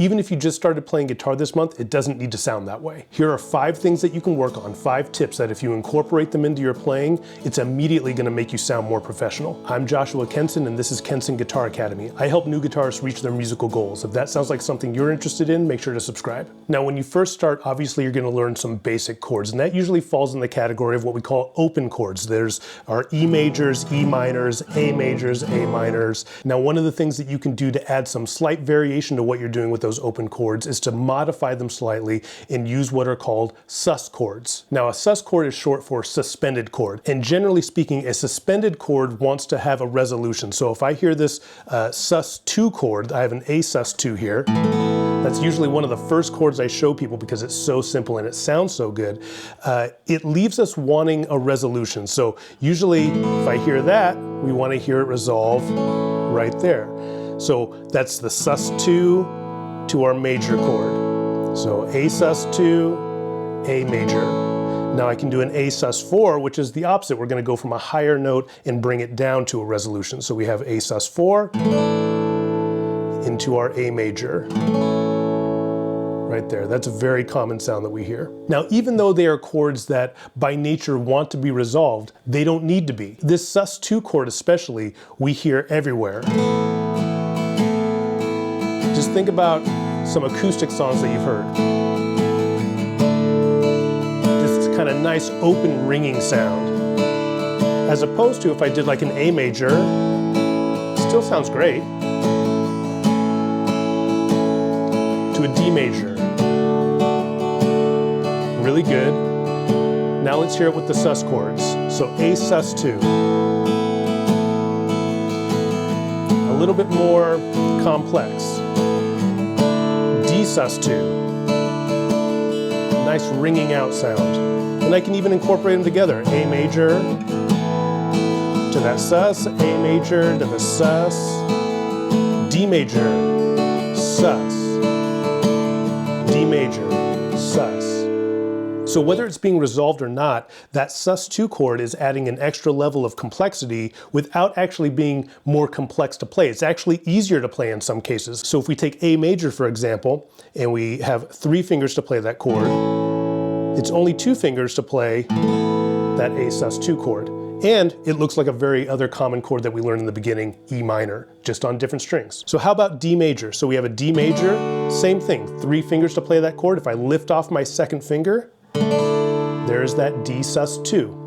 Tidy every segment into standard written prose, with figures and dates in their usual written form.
Even if you just started playing guitar this month, it doesn't need to sound that way. Here are 5 things that you can work on, 5 tips that if you incorporate them into your playing, it's immediately going to make you sound more professional. I'm Joshua Kenson, and this is Kenson Guitar Academy. I help new guitarists reach their musical goals. If that sounds like something you're interested in, make sure to subscribe. Now, when you first start, obviously you're going to learn some basic chords, and that usually falls in the category of what we call open chords. There's our E majors, E minors, A majors, A minors. Now, one of the things that you can do to add some slight variation to what you're doing with those open chords is to modify them slightly and use what are called sus chords. Now, a sus chord is short for suspended chord, and generally speaking, a suspended chord wants to have a resolution. So if I hear this sus2 chord, I have an A sus2 here. That's usually one of the first chords I show people because it's so simple and it sounds so good. It leaves us wanting a resolution. So usually if I hear that, we want to hear it resolve right there. So that's the sus2 to our major chord. So A sus2, A major. Now I can do an A sus4, which is the opposite. We're going to go from a higher note and bring it down to a resolution. So we have A sus4 into our A major. Right there. That's a very common sound that we hear. Now, even though they are chords that by nature want to be resolved, they don't need to be. This sus2 chord especially, we hear everywhere. Just think about some acoustic songs that you've heard. This kind of nice open ringing sound. As opposed to if I did like an A major, still sounds great. To a D major. Really good. Now let's hear it with the sus chords. So A sus2. A little bit more complex. D sus2. Nice ringing out sound. And I can even incorporate them together. A major to that sus, A major to the sus, D major, sus, D major, sus. So whether it's being resolved or not, that sus2 chord is adding an extra level of complexity without actually being more complex to play. It's actually easier to play in some cases. So if we take A major, for example, and we have 3 fingers to play that chord, it's only 2 fingers to play that A sus2 chord. And it looks like a very other common chord that we learned in the beginning, E minor, just on different strings. So how about D major? So we have a D major, same thing, 3 fingers to play that chord. If I lift off my second finger, there's that D sus2.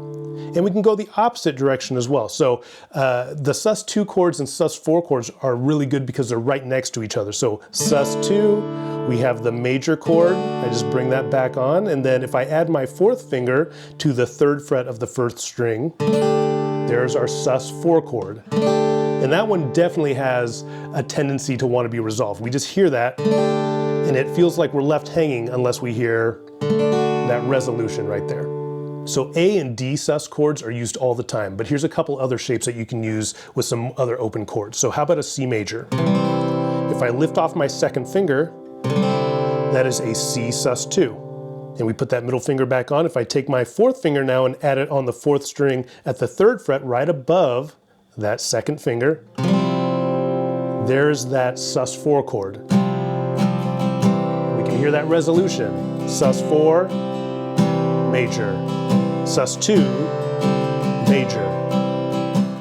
And we can go the opposite direction as well. So the sus2 chords and sus4 chords are really good because they're right next to each other. So sus2, we have the major chord. I just bring that back on. And then if I add my 4th finger to the 3rd fret of the 1st string, there's our sus4 chord. And that one definitely has a tendency to want to be resolved. We just hear that, and it feels like we're left hanging unless we hear that resolution right there. So A and D sus chords are used all the time, but here's a couple other shapes that you can use with some other open chords. So how about a C major? If I lift off my second finger, that is a C sus2. And we put that middle finger back on. If I take my 4th finger now and add it on the 4th string at the 3rd fret right above that second finger, there's that sus4 chord. We can hear that resolution. Sus4, major. Sus2, major.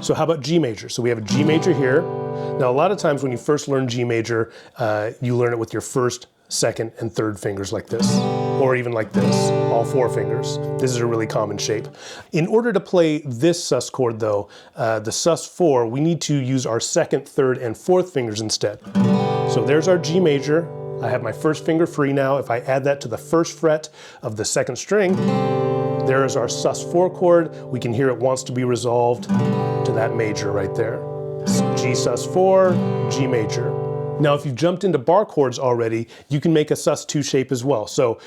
So how about G major? So we have a G major here. Now a lot of times when you first learn G major, you learn it with your 1st, 2nd, and 3rd fingers like this, or even like this, all 4 fingers. This is a really common shape. In order to play this sus chord though, the sus4, we need to use our 2nd, 3rd, and 4th fingers instead. So there's our G major. I have my 1st finger free now. If I add that to the 1st fret of the 2nd string, there is our sus4 chord. We can hear it wants to be resolved to that major right there. G sus4, G major. Now if you've jumped into bar chords already, you can make a sus2 shape as well. So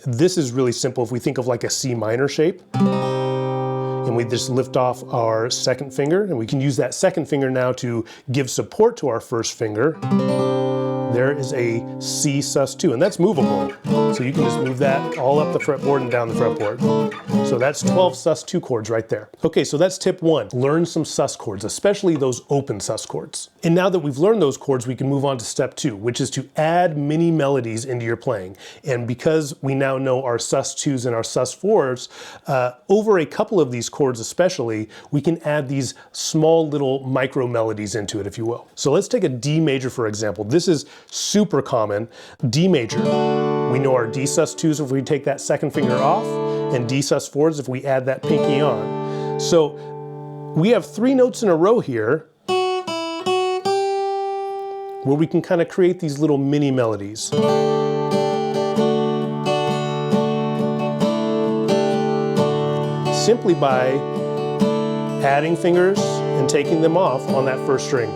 this is really simple if we think of like a C minor shape. And we just lift off our 2nd finger, and we can use that 2nd finger now to give support to our 1st finger. there is a C sus2, and that's movable. So you can just move that all up the fretboard and down the fretboard. So that's 12 sus2 chords right there. Okay, so that's tip one. Learn some sus chords, especially those open sus chords. And now that we've learned those chords, we can move on to step two, which is to add mini melodies into your playing. And because we now know our sus2s and our sus4s, over a couple of these chords especially, we can add these small little micro melodies into it, if you will. So let's take a D major, for example. This is super common. D major. We know our D sus2s if we take that second finger off, and D sus4s if we add that pinky on. So we have 3 notes in a row here where we can kind of create these little mini melodies. Simply by adding fingers and taking them off on that first string.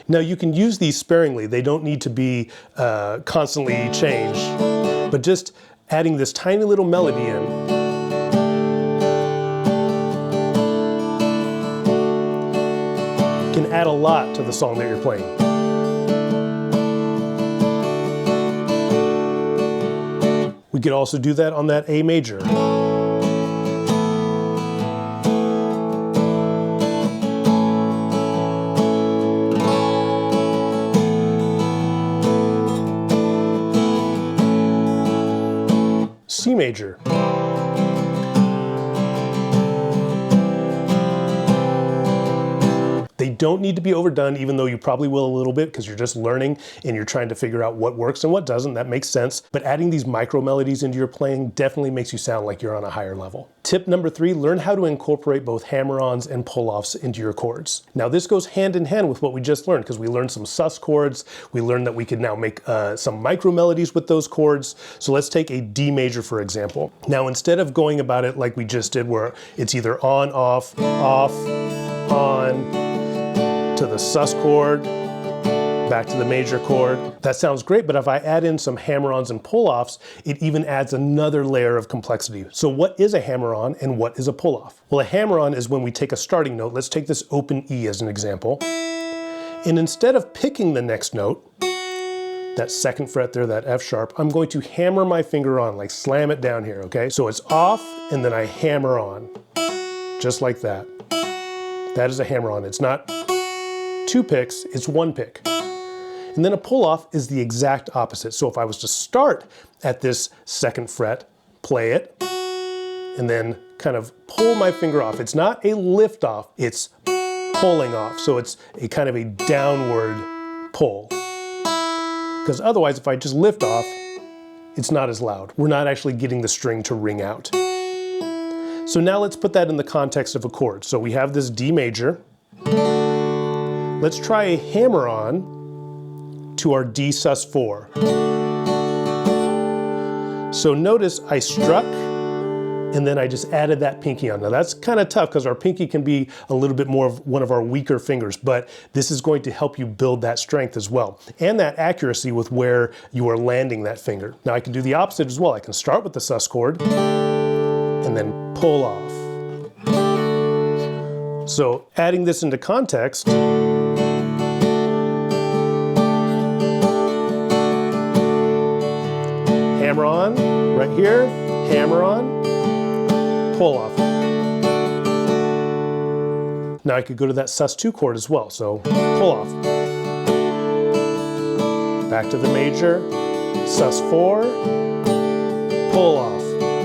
Now you can use these sparingly. They don't need to be constantly changed, but just adding this tiny little melody in can add a lot to the song that you're playing. We could also do that on that A major. C major. They don't need to be overdone, even though you probably will a little bit because you're just learning and you're trying to figure out what works and what doesn't. That makes sense. But adding these micro melodies into your playing definitely makes you sound like you're on a higher level. Tip number 3, learn how to incorporate both hammer-ons and pull-offs into your chords. Now this goes hand in hand with what we just learned, because we learned some sus chords. We learned that we could now make some micro melodies with those chords. So let's take a D major, for example. Now instead of going about it like we just did, where it's either on, off, on, to the sus chord, back to the major chord. That sounds great, but if I add in some hammer-ons and pull-offs, it even adds another layer of complexity. So what is a hammer-on and what is a pull-off? Well, a hammer-on is when we take a starting note. Let's take this open E as an example. And instead of picking the next note, that second fret there, that F sharp, I'm going to hammer my finger on, like slam it down here, okay? So it's off, and then I hammer on, just like that. That is a hammer-on. It's not 2 picks, it's 1 pick. And then a pull-off is the exact opposite. So if I was to start at this second fret, play it, and then kind of pull my finger off. It's not a lift off, it's pulling off. So it's a kind of a downward pull. Because otherwise, if I just lift off, it's not as loud. We're not actually getting the string to ring out. So now let's put that in the context of a chord. So we have this D major. Let's try a hammer-on to our D sus4. So notice I struck, and then I just added that pinky on. Now that's kind of tough because our pinky can be a little bit more of one of our weaker fingers, but this is going to help you build that strength as well, and that accuracy with where you are landing that finger. Now I can do the opposite as well. I can start with the sus chord, and then pull off. So adding this into context, hammer on, right here, hammer on, pull off. Now I could go to that sus2 chord as well, so pull off. Back to the major, sus4, pull off,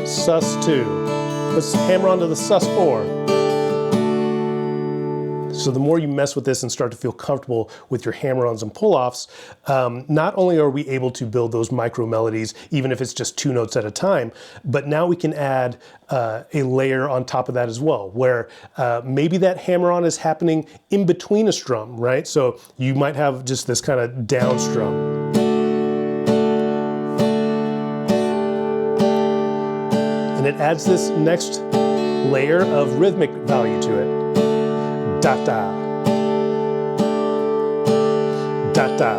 sus2. Let's hammer on to the sus4. So the more you mess with this and start to feel comfortable with your hammer-ons and pull-offs, not only are we able to build those micro melodies, even if it's just 2 notes at a time, but now we can add a layer on top of that as well, where maybe that hammer-on is happening in between a strum, right? So you might have just this kind of down strum. And it adds this next layer of rhythmic value to it. Da da, da da,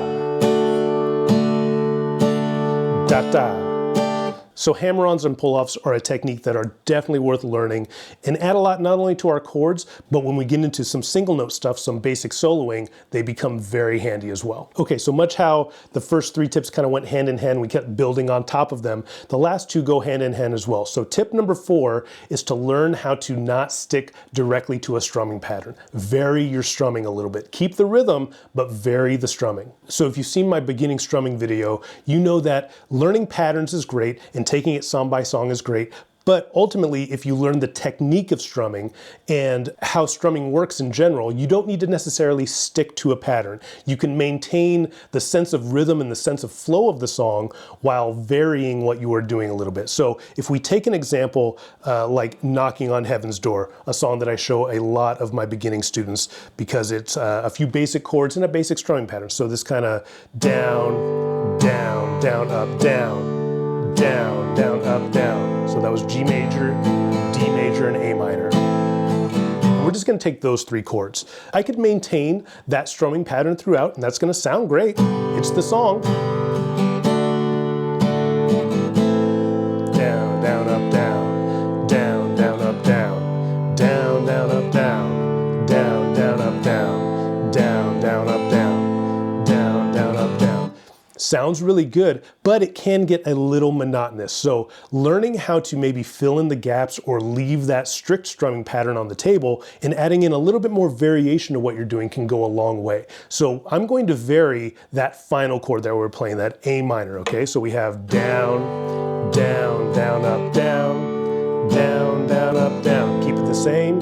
da da. So hammer-ons and pull-offs are a technique that are definitely worth learning and add a lot not only to our chords, but when we get into some single note stuff, some basic soloing, they become very handy as well. Okay, so much how the first 3 tips kind of went hand in hand, we kept building on top of them, the last 2 go hand in hand as well. So tip number 4 is to learn how to not stick directly to a strumming pattern. Vary your strumming a little bit. Keep the rhythm, but vary the strumming. So if you've seen my beginning strumming video, you know that learning patterns is great and taking it song by song is great. But ultimately, if you learn the technique of strumming and how strumming works in general, you don't need to necessarily stick to a pattern. You can maintain the sense of rhythm and the sense of flow of the song while varying what you are doing a little bit. So if we take an example like Knocking on Heaven's Door, a song that I show a lot of my beginning students because it's a few basic chords and a basic strumming pattern. So this kind of down, down, down, up, down, down, down, up, down. So that was G major, D major, and A minor. We're just going to take those 3 chords. I could maintain that strumming pattern throughout, and that's going to sound great. It's the song. Down, down, up, down, down, down, up, down, down, down, up, down, down, down, up, down, down, down, up, down, down, down, up, down. Sounds really good, but it can get a little monotonous. So learning how to maybe fill in the gaps or leave that strict strumming pattern on the table and adding in a little bit more variation to what you're doing can go a long way. So I'm going to vary that final chord that we're playing, that A minor, okay? So we have down, down, down, up, down, down, down, up, down. Keep it the same.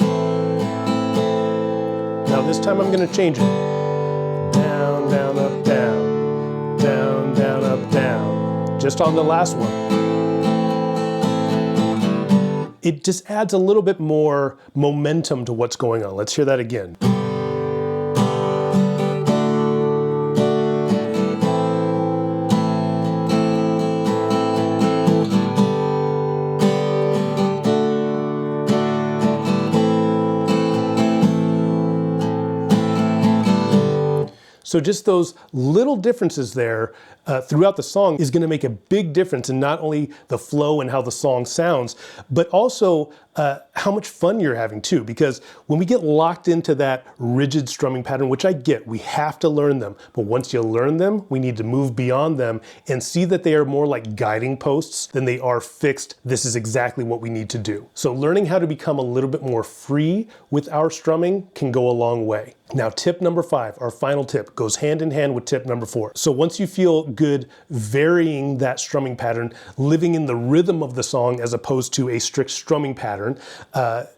Now this time I'm going to change it. Down, down, up, down. Down, down, up, down. Just on the last one. It just adds a little bit more momentum to what's going on. Let's hear that again. So just those little differences there throughout the song is going to make a big difference in not only the flow and how the song sounds, but also how much fun you're having too. Because when we get locked into that rigid strumming pattern, which I get, we have to learn them. But once you learn them, we need to move beyond them and see that they are more like guiding posts than they are fixed. This is exactly what we need to do. So learning how to become a little bit more free with our strumming can go a long way. Now, tip number 5, our final tip, goes hand in hand with tip number 4. So once you feel good varying that strumming pattern, living in the rhythm of the song as opposed to a strict strumming pattern,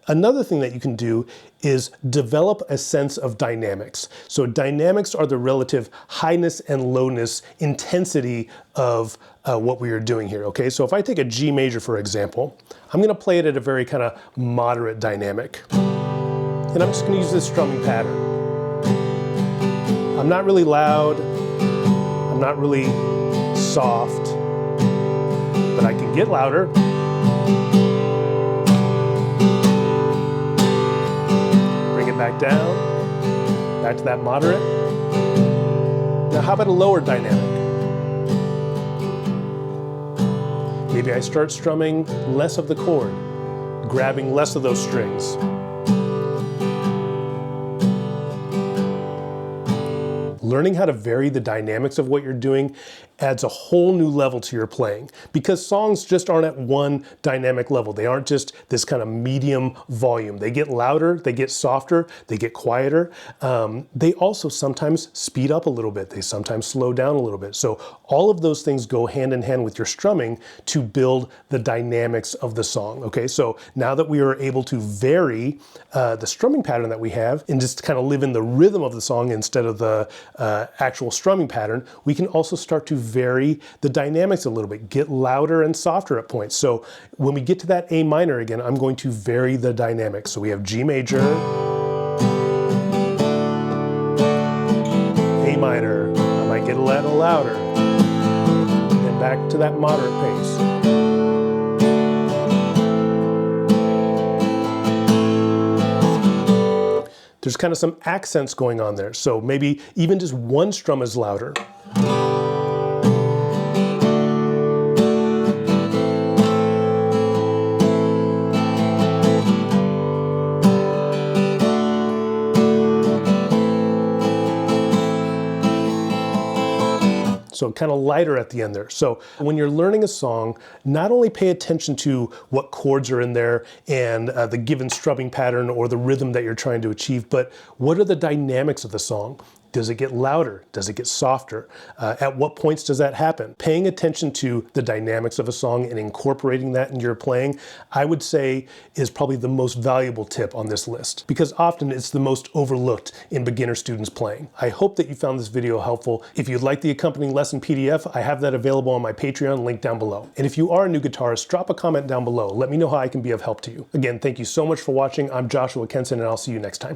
another thing that you can do is develop a sense of dynamics. So dynamics are the relative highness and lowness, intensity of what we are doing here, okay? So if I take a G major, for example, I'm gonna play it at a very kind of moderate dynamic. And I'm just gonna use this strumming pattern. I'm not really loud, I'm not really soft, but I can get louder. Bring it back down, back to that moderate. Now how about a lower dynamic? Maybe I start strumming less of the chord, grabbing less of those strings. Learning how to vary the dynamics of what you're doing adds a whole new level to your playing, because songs just aren't at one dynamic level. They aren't just this kind of medium volume. They get louder, they get softer, they get quieter. They also sometimes speed up a little bit. They sometimes slow down a little bit. So all of those things go hand in hand with your strumming to build the dynamics of the song. Okay, so now that we are able to vary the strumming pattern that we have and just kind of live in the rhythm of the song instead of the actual strumming pattern, we can also start to vary the dynamics a little bit, get louder and softer at points. So when we get to that A minor again, I'm going to vary the dynamics. So we have G major, A minor, I might get a little louder, and back to that moderate pace. There's kind of some accents going on there. So maybe even just one strum is louder. So kind of lighter at the end there. So when you're learning a song, not only pay attention to what chords are in there and the given strumming pattern or the rhythm that you're trying to achieve, but what are the dynamics of the song? Does it get louder? Does it get softer? At what points does that happen? Paying attention to the dynamics of a song and incorporating that in your playing, I would say is probably the most valuable tip on this list, because often it's the most overlooked in beginner students playing. I hope that you found this video helpful. If you'd like the accompanying lesson PDF, I have that available on my Patreon, link down below. And if you are a new guitarist, drop a comment down below. Let me know how I can be of help to you. Again, thank you so much for watching. I'm Joshua Kenson, and I'll see you next time.